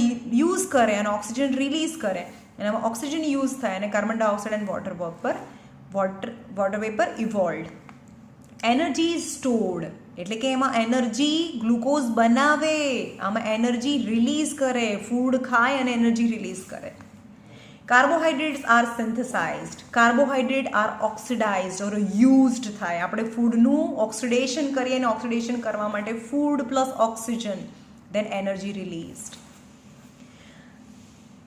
યુઝ કરે અને ઓક્સિજન રિલીઝ કરે, અને આમાં ઓક્સિજન યુઝ થાય અને carbon dioxide and water vapour evolved. Energy is stored એટલે કે એમાં એનર્જી ગ્લુકોઝ બનાવે, આમાં એનર્જી રિલીઝ કરે, ફૂડ ખાય અને એનર્જી રિલીઝ કરે. કાર્બોહાઈડ્રેટ્સ આર સિન્થેસાઇઝડ, કાર્બોહાઈડ્રેટ આર ઓક્સિડાઇઝડ ઓર યુઝડ થાય. આપણે ફૂડનું ઓક્સિડેશન કરીએ અને ઓક્સિડેશન કરવા માટે food plus oxygen, then energy released.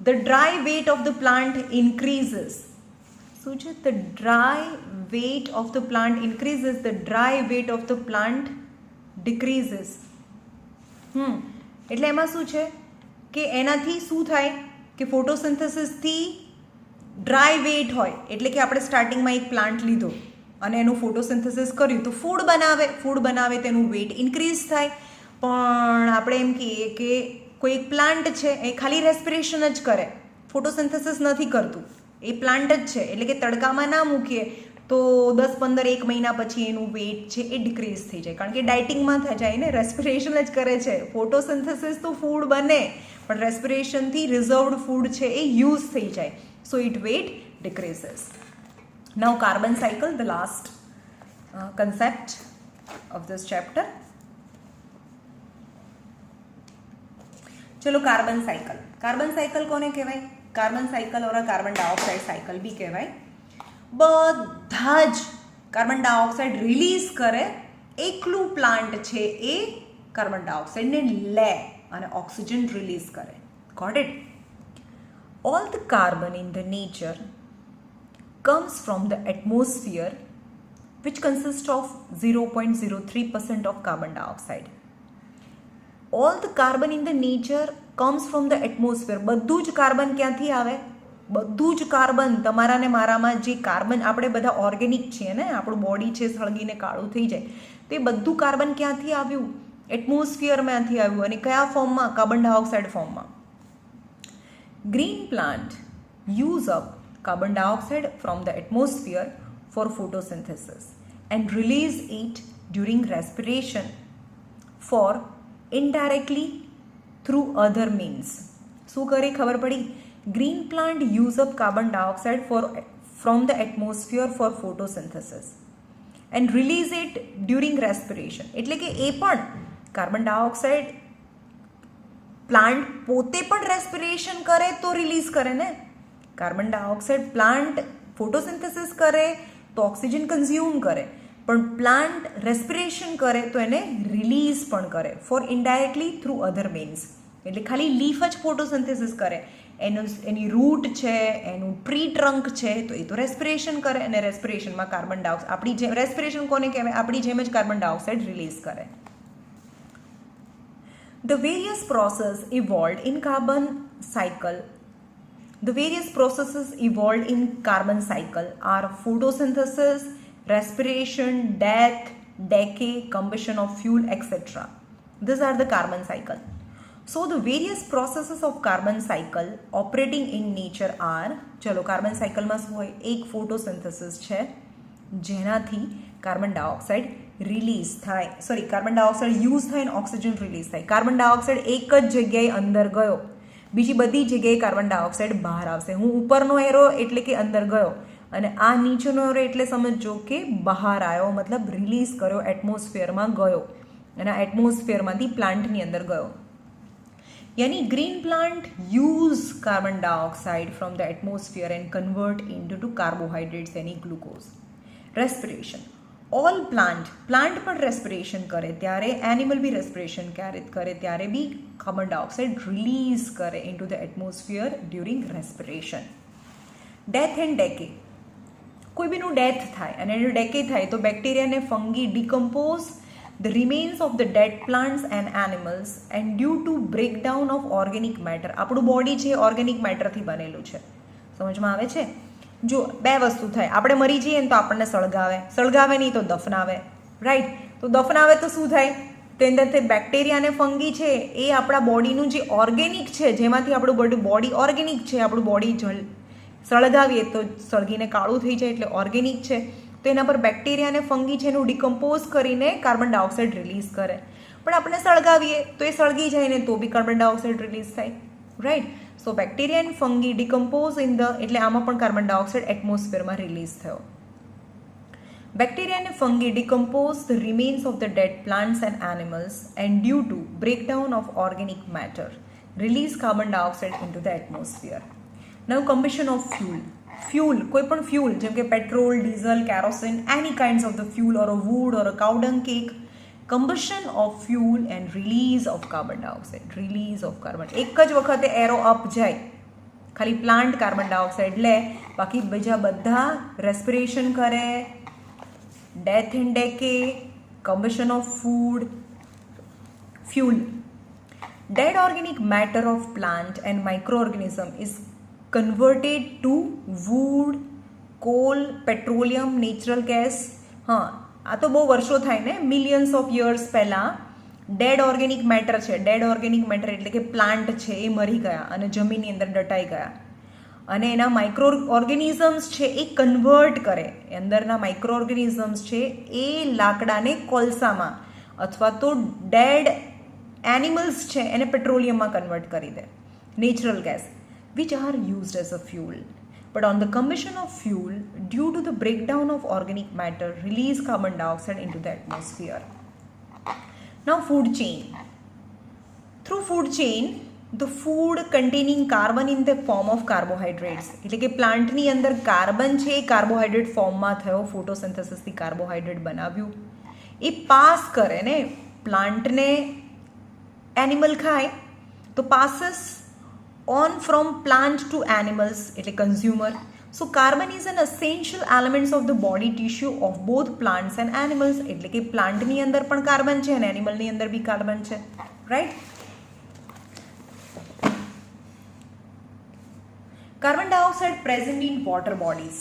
The dry weight of the plant increases. શું છે? The dry weight of the plant increases, the dry weight of the plant decreases. એટલે એમાં શું છે કે એનાથી શું થાય કે ફોટોસિન્થેસિસથી ડ્રાય વેટ હોય, એટલે કે આપણે સ્ટાર્ટિંગમાં એક પ્લાન્ટ લીધો અને એનું ફોટોસિન્થેસિસ કર્યું તો ફૂડ બનાવે તેનું વેટ ઇન્ક્રીઝ થાય. પણ આપણે એમ કહીએ કે કોઈ એક પ્લાન્ટ છે એ ખાલી રેસ્પિરેશન જ કરે, ફોટોસિન્થેસિસ નથી કરતું, એ પ્લાન્ટ જ છે, એટલે કે તડકામાં ના મૂકીએ તો 10-15 મહિના પછી એનું વેટ છે એ ડિક્રીઝ થઈ જાય, કારણ કે ડાયટિંગમાં જાય ને, રેસ્પિરેશન જ કરે છે. ફોટોસિન્થેસિસ તો ફૂડ બને પણ રેસ્પિરેશનથી રિઝર્વડ ફૂડ છે એ યુઝ થઈ જાય, so it weight decreases. Now carbon cycle, the last concept of this chapter. ચલો કાર્બન સાયકલ. કાર્બન સાયકલ કોને કહેવાય? Carbon cycle or carbon dioxide cycle બી કહેવાય. બધા જ કાર્બન ડાયોક્સાઇડ રિલીઝ કરે, એકલું પ્લાન્ટ છે એ કાર્બન ડાયોક્સાઇડને લે અને ઓક્સિજન રિલીઝ કરે. Got it? All the carbon in the nature comes from the atmosphere, which consists of 0.03% of carbon dioxide. All the carbon in the nature comes from the atmosphere. બધું જ કાર્બન ક્યાંથી આવે? બધું જ કાર્બન, તમારા ને મારામાં જે કાર્બન, આપણે બધા ઓર્ગેનિક છીએ ને, આપણું બોડી છે સળગીને કાળું થઈ જાય, તો એ બધું કાર્બન ક્યાંથી આવ્યું? એટમોસ્ફિયરમાંથી આવ્યું. અને કયા ફોર્મમાં? કાર્બન ડાયોક્સાઇડ ફોર્મમાં. Green plant use up carbon dioxide from the atmosphere for photosynthesis and release it during respiration for indirectly through other means. શું કરે? ખબર પડી? Green plant use up carbon dioxide from the atmosphere for photosynthesis and release it during respiration. એટલે કે એ પણ કાર્બન ડાયોક્સાઇડ પ્લાન્ટ પોતે પણ રેસ્પિરેશન કરે તો રિલીઝ કરે ને. કાર્બન ડાયોક્સાઇડ પ્લાન્ટ ફોટોસિન્થેસિસ કરે તો ઓક્સિજન કન્ઝ્યુમ કરે, પણ પ્લાન્ટ રેસ્પિરેશન કરે તો એને રિલીઝ પણ કરે ફોર ઇનડાયરેક્ટલી થ્રુ અધર મીન્સ. એટલે ખાલી લીફ જ ફોટોસિન્થેસિસ કરે, એની રૂટ છે, એનું ટ્રી ટ્રંક છે, તો એ તો રેસ્પિરેશન કરે અને રેસ્પિરેશનમાં કાર્બન ડાયોક્સાઇડ, આપણી જેમ રેસ્પિરેશન કોને કહેવાય? આપણી જેમ જ કાર્બન ડાયોક્સાઇડ રિલીઝ કરે. The various processes evolved in carbon cycle. The various processes evolved in carbon cycle are photosynthesis, respiration, death, decay, combustion of fuel, etc. These are the carbon cycle. So the various processes of carbon cycle operating in nature are, ચલો કાર્બન સાયકલમાં શું હોય? એક ફોટોસિન્થેસિસ છે જેનાથી કાર્બન ડાયોક્સાઇડ રિલીઝ થાય, કાર્બન ડાયોક્સાઇડ યુઝ થાય અને ઓક્સિજન રિલીઝ થાય. કાર્બન ડાયોક્સાઇડ એક જ જગ્યાએ અંદર ગયો, બીજી બધી જગ્યાએ કાર્બન ડાયોક્સાઇડ બહાર આવશે. હું ઉપરનો એરો એટલે કે અંદર ગયો અને આ નીચેનો એરો એટલે સમજો કે બહાર આવ્યો, મતલબ રિલીઝ કર્યો, એટમોસ્ફિયરમાં ગયો અને આ એટમોસ્ફિયરમાંથી પ્લાન્ટની અંદર ગયો. યાની green plant use carbon dioxide from the atmosphere and convert into carbohydrates એની ગ્લુકોઝ. રેસ્પિરેશન, ઓલ પ્લાન્ટ પણ રેસ્પિરેશન કરે ત્યારે, એનિમલ બી રેસ્પિરેશન કરે ત્યારે બી કાર્બન ડાયોક્સાઇડ રિલીઝ કરે into the atmosphere during respiration. Death and decay, કોઈ બીનું ડેથ થાય અને એનું ડેકે થાય તો બેક્ટેરિયા અને fungi decompose the remains of the dead plants and animals and due to breakdown of organic matter. આપણું બોડી છે ઓર્ગેનિક મેટરથી બનેલું છે, સમજમાં આવે છે? જો બે વસ્તુ થાય, આપણે મરી જઈએ ને તો આપણને સળગાવે નહીં તો દફનાવે, રાઈટ? તો દફનાવે તો શું થાય? તે અંદરથી બેક્ટેરિયા અને ફંગી છે એ આપણા બોડીનું જે ઓર્ગેનિક છે, જેમાંથી આપણું બોડી ઓર્ગેનિક છે, આપણું બોડી સળગાવીએ તો સળગીને કાળું થઈ જાય એટલે ઓર્ગેનિક છે, તો એના પર બેક્ટેરિયા અને ફંગી છે એનું ડિકમ્પોઝ કરીને કાર્બન ડાયોક્સાઇડ રિલીઝ કરે. પણ આપણે સળગાવીએ તો એ સળગી જાય ને તો બી કાર્બન ડાયોક્સાઇડ રિલીઝ થાય, right. So bacteria and fungi decompose in the, એટલે આમાં પણ કાર્બન ડાયોક્સાઇડ એટમોસ્ફિયરમાં રિલીઝ થયો. Bacteria and fungi decompose the remains of the dead plants and animals and due to breakdown of organic matter release carbon dioxide into the atmosphere. Now combustion of fuel. Fuel, કોઈ પણ fuel જેમ કે petrol, diesel, kerosene, any kinds of the fuel or a wood or a cow dung cake. Combustion of fuel and release of carbon dioxide. Release of carbon. એક જ વખતે એરો અપ જાય, ખાલી પ્લાન્ટ કાર્બન ડાયોક્સાઇડ લે, બાકી બીજા બધા રેસ્પિરેશન કરે, death and decay, combustion of food, fuel. Dead organic matter of plant and microorganism is converted to wood, coal, petroleum, natural gas. હા, આ તો બહુ વર્ષો થાય ને, મિલિયન્સ ઓફ યર્સ પહેલાં ડેડ ઓર્ગેનિક મેટર છે. ડેડ ઓર્ગેનિક મેટર એટલે કે પ્લાન્ટ છે એ મરી ગયા અને જમીનની અંદર દટાઈ ગયા, અને એના માઇક્રો ઓર્ગેનિઝમ્સ છે એ કન્વર્ટ કરે, અંદરના માઇક્રો ઓર્ગેનિઝમ્સ છે એ લાકડાને કોલસામાં અથવા તો ડેડ એનિમલ્સ છે એને પેટ્રોલિયમમાં કન્વર્ટ કરી દે, natural gas, which are used as a fuel. But on the combustion of fuel due to the breakdown of organic matter release carbon dioxide in to the atmosphere. Now food chain. Through food chain the food containing carbon in the form of carbohydrates, એટલે કે પ્લાન્ટની અંદર કાર્બન છે એ કાર્બોહાઈડ્રેટ ફોર્મમાં થયો, ફોટોસિન્થેસિસથી કાર્બોહાઈડ્રેટ બનાવ્યું, એ પાસ કરે ને પ્લાન્ટને, એનિમલ ખાય તો passes on from plant to animals એટલે consumer. So carbon is an essential elements of the body tissue of both plants and animals, એટલે કે પ્લાન્ટની અંદર પણ કાર્બન છે અને એનિમલની અંદર બી કાર્બન છે, right. Carbon dioxide present in water bodies.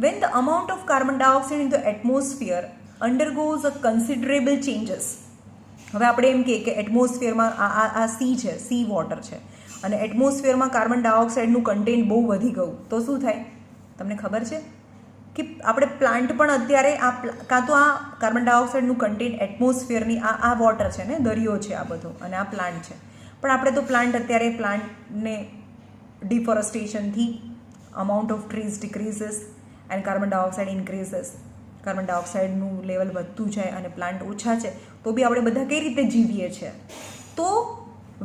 When the amount of carbon dioxide in the atmosphere undergoes a considerable changes. હવે આપણે એમ કહીએ કે એટમોસ્ફિયરમાં આ સી છે, સી વોટર છે, અને એટમોસ્ફિયરમાં કાર્બન ડાયોક્સાઇડનું કન્ટેન્ટ બહુ વધી ગયું તો શું થાય તમને ખબર છે? કે આપણે પ્લાન્ટ પણ અત્યારે આ કાં તો આ કાર્બન ડાયોક્સાઇડનું કન્ટેન્ટ એટમોસ્ફિયરની આ વોટર છે ને, દરિયો છે આ બધો, અને આ પ્લાન્ટ છે, પણ આપણે તો અત્યારે પ્લાન્ટને deforestation-થી amount of trees decreases and carbon dioxide increases. Carbon ડાયોક્સાઇડનું લેવલ વધતું જાય અને પ્લાન્ટ ઓછા છે તો બી આપણે બધા કઈ રીતે જીવીએ છીએ? તો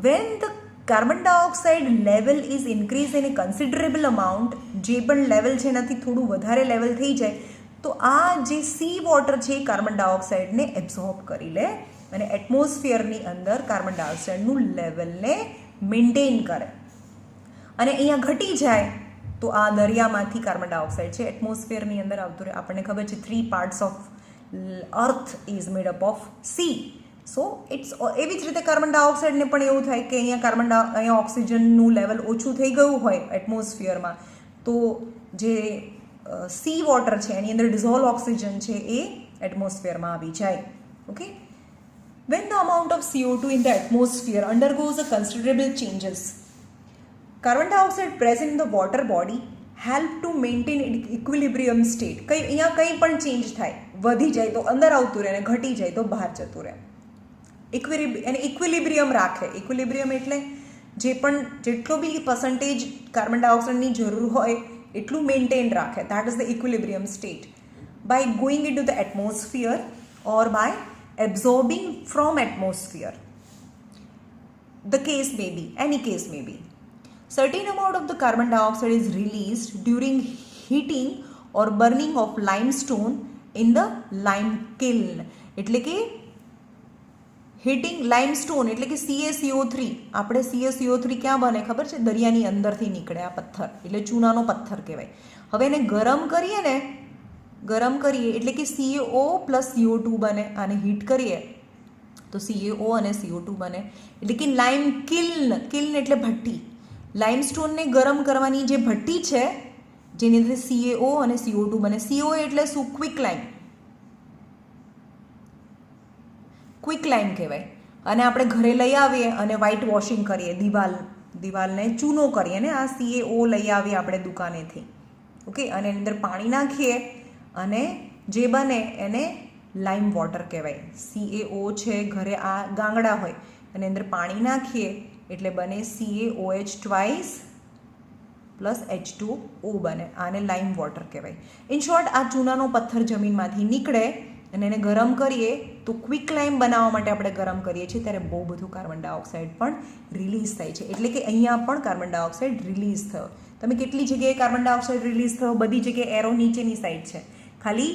when the carbon dioxide level is increased in a considerable amount, જે પણ લેવલ છે એનાથી થોડું વધારે લેવલ થઈ જાય તો આ જે સી વોટર છે એ કાર્બન ડાયોક્સાઇડને એબ્ઝોર્બ કરી લે અને એટમોસ્ફિયરની અંદર કાર્બન ડાયોક્સાઇડનું લેવલને મેન્ટેન કરે, અને અહીંયા ઘટી જાય તો આ દરિયામાંથી કાર્બન ડાયોક્સાઇડ છે એટમોસ્ફિયરની અંદર આવતું રહે. આપણને ખબર છે 3 parts of earth is made up of sea. So it's એવી જ રીતે કાર્બન ડાયોક્સાઇડને પણ એવું થાય કે અહીંયા ઓક્સિજનનું લેવલ ઓછું થઈ ગયું હોય એટમોસ્ફિયરમાં તો જે સી વોટર છે એની અંદર ડિઝોલ્વ ઓક્સિજન છે એ એટમોસ્ફિયરમાં આવી જાય. Okay. When the amount of CO2 in the atmosphere undergoes a considerable changes, carbon dioxide present in the water body help to maintain equilibrium state. અહીંયા કંઈ પણ ચેન્જ થાય, વધી જાય તો અંદર આવતું રહે અને ઘટી જાય તો બહાર જતું રહે, એને ઇક્વિલિબ્રિયમ રાખે. ઇક્વિલિબ્રિયમ એટલે જેટલો બી પર્સન્ટેજ કાર્બન ડાયોક્સાઇડની જરૂર હોય એટલું મેન્ટેન રાખે. That is the equilibrium state by going in to the atmosphere or by absorbing from atmosphere. The case may be, any case may be. Certain amount of the carbon dioxide is released during heating or burning of limestone in the lime kiln. એટલે કે હીટિંગ લાઇમસ્ટોન એટલે કે CaCO3, આપણે CaCO3 ક્યાં બને ખબર છે? દરિયાની અંદરથી નીકળે આ પથ્થર, એટલે ચૂનાનો પથ્થર કહેવાય. હવે એને ગરમ કરીએ ને, ગરમ કરીએ એટલે કે CaO પ્લસ CO2 બને, અને હીટ કરીએ તો CaO અને CO2 બને, એટલે કે લાઇમ કિલ્ન. કિલ્ન એટલે ભઠ્ઠી. લાઇમસ્ટોનને ગરમ કરવાની જે ભઠ્ઠી છે જેની અંદર CaO અને CO2 બને. CO એટલે શું? ક્વિક લાઇમ. ક્વિક લાઇમ કહેવાય. અને આપણે ઘરે લઈ આવીએ અને વ્હાઇટ વોશિંગ કરીએ, દિવાલને ચૂનો કરીએ ને, આ CaO લઈ આવીએ આપણે દુકાનેથી. ઓકે, અને એની અંદર પાણી નાખીએ અને જે બને એને લાઇમ વોટર કહેવાય. CaO છે, ઘરે આ ગાંગડા હોય અને અંદર પાણી નાખીએ એટલે બને CaOH ટ્વાઇસ પ્લસ H2O બને. આને લાઇમ વોટર કહેવાય. ઇન શોર્ટ, આ ચૂનાનો પથ્થર જમીનમાંથી નીકળે અને એને ગરમ કરીએ તો ક્વિક લાઇમ બનાવવા માટે આપણે ગરમ કરીએ છીએ ત્યારે બહુ બધું કાર્બન ડાયોક્સાઇડ પણ રિલીઝ થાય છે. એટલે કે અહીંયા પણ કાર્બન ડાયોક્સાઇડ રિલીઝ થયો. તમે કેટલી જગ્યાએ કાર્બન ડાયોક્સાઇડ રિલીઝ થયો? બધી જગ્યાએ એરો નીચેની સાઈડ છે. ખાલી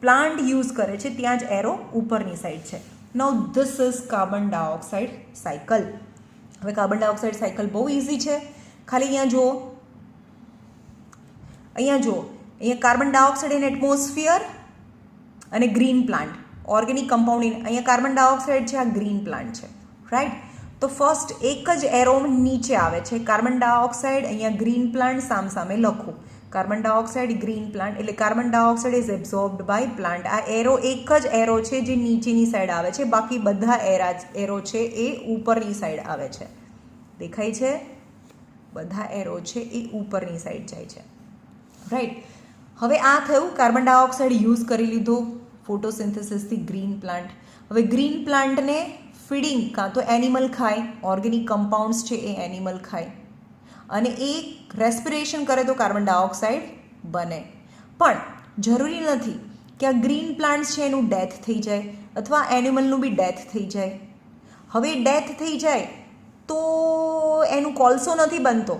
પ્લાન્ટ યુઝ કરે છે ત્યાં જ એરો ઉપરની સાઈડ છે. Now this is carbon dioxide cycle. હવે કાર્બન ડાયોક્સાઇડ સાયકલ બહુ ઇઝી છે. ખાલી અહીંયા જુઓ, અહીંયા કાર્બન ડાયોક્સાઇડ ઇન એટમોસ્ફિયર અને green plant, organic compound in. અહીંયા કાર્બન ડાયોક્સાઇડ છે, આ ગ્રીન પ્લાન્ટ છે, રાઈટ? તો ફર્સ્ટ એક જ એરો નીચે આવે છે કાર્બન ડાયોક્સાઇડ, અહીંયા ગ્રીન પ્લાન્ટ સામસામે લખો. કાર્બન ડાયોક્સાઇડ, ગ્રીન પ્લાન્ટ, એટલે carbon dioxide is absorbed by plant. આ એરો એક જ એરો છે જે નીચેની સાઈડ આવે છે, બાકી બધા એરો છે એ ઉપરની સાઈડ આવે છે. દેખાય છે? બધા એરો છે એ ઉપરની સાઈડ જાય છે, રાઈટ? હવે આ થયું, કાર્બન ડાયોક્સાઇડ યુઝ કરી લીધો ફોટોસિન્થેસિસથી ગ્રીન પ્લાન્ટ. હવે ગ્રીન પ્લાન્ટને ફીડિંગ કાં તો એનિમલ ખાય, ઓર્ગેનિક કમ્પાઉન્ડ્સ છે એ એનિમલ ખાય, અને એ રેસ્પિરેશન કરે તો કાર્બન ડાયોક્સાઇડ બને. પણ જરૂરી નથી કે આ ગ્રીન પ્લાન્ટ્સ છે એનું ડેથ થઈ જાય અથવા એનિમલનું બી ડેથ થઈ જાય. હવે ડેથ થઈ જાય તો એનું કોલસો નથી બનતો,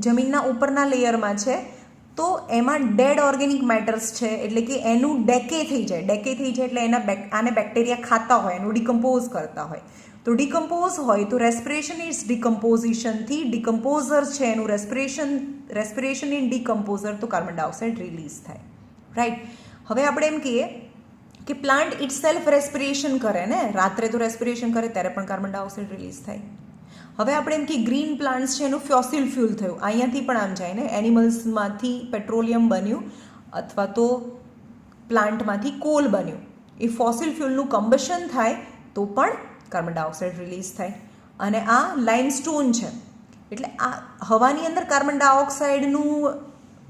જમીનના ઉપરના લેયરમાં છે, તો એમાં ડેડ ઓર્ગેનિક મેટર્સ છે, એટલે કે એનું ડેકે થઈ જાય. ડેકે થઈ જાય એટલે આને બેક્ટેરિયા ખાતા હોય, એનું ડિકમ્પોઝ કરતા હોય. તો ડિકમ્પોઝ હોય તો રેસ્પિરેશન ઇઝ ડિકમ્પોઝિશનથી ડિકમ્પોઝર છે એનું રેસ્પિરેશન ઇન ડિકમ્પોઝર, તો કાર્બન ડાયોક્સાઇડ રિલીઝ થાય, રાઈટ? હવે આપણે એમ કહીએ કે પ્લાન્ટ ઇટ સેલ્ફ રેસ્પિરેશન કરે ને, રાત્રે તો રેસ્પિરેશન કરે ત્યારે પણ કાર્બન ડાયોક્સાઇડ રિલીઝ થાય. હવે આપણે એમ કે ગ્રીન પ્લાન્ટ્સ છે એનું ફોસિલ ફ્યુલ થયું, અહીંયાથી પણ આમ જાય ને, એનિમલ્સમાંથી પેટ્રોલિયમ બન્યું અથવા તો પ્લાન્ટમાંથી કોલ બન્યું. એ ફોસિલ ફ્યુલનું કમ્બશન થાય તો પણ કાર્બન ડાયોક્સાઇડ રિલીઝ થાય. અને આ લાઇમસ્ટોન છે, એટલે આ હવાની અંદર કાર્બન ડાયોક્સાઇડનું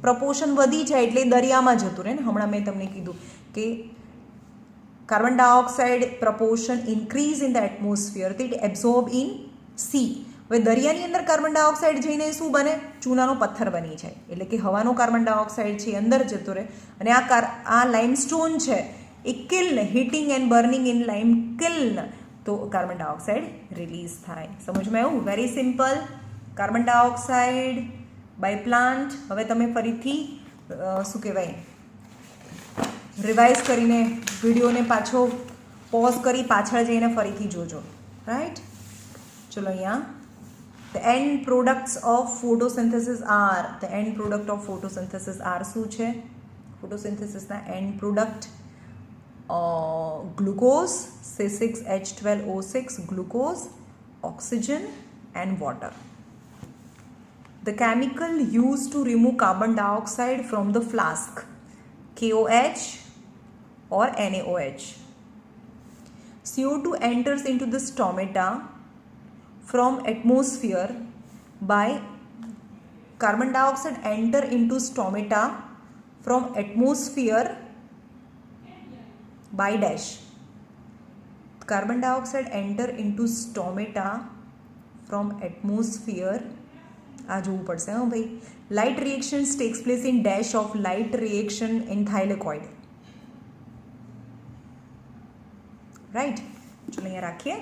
પ્રપોર્શન વધી જાય એટલે દરિયામાં જતું રહે ને. હમણાં મેં તમને કીધું કે carbon dioxide proportion increase in the atmosphere, it absorb in C. હવે દરિયાની અંદર કાર્બન ડાયોક્સાઇડ જઈને શું બને? ચૂનાનો પથ્થર બની જાય. એટલે કે હવાનો કાર્બન ડાયોક્સાઇડ છે એ અંદર જતો રહે. અને આ લાઇમસ્ટોન છે એ kiln, heating and burning in lime kiln, તો કાર્બન ડાયોક્સાઇડ રિલીઝ થાય. સમજમાં આવ્યું? Very simple. Carbon dioxide by plant. હવે તમે ફરીથી શું કહેવાય, રિવાઇઝ કરીને વિડીયોને પાછો પોઝ કરી પાછળ જઈને ફરીથી જોજો, રાઈટ? ચલો અહીંયા the end products of photosynthesis are, the end product of photosynthesis are શું છે? ફોટોસિન્થેસિસના end product glucose, C6H12O6, glucose, oxygen and water. The chemical used to remove carbon dioxide from the flask, KOH or NaOH. CO2 enters into the stomata from atmosphere by carbon dioxide enter into stomata from atmosphere by dash. Carbon dioxide enter into stomata from atmosphere. આ જોવું પડશે હા ભાઈ. Light reactions tax place in dash of light reaction in thylakoid, right? ચલો અહીંયા રાખીએ.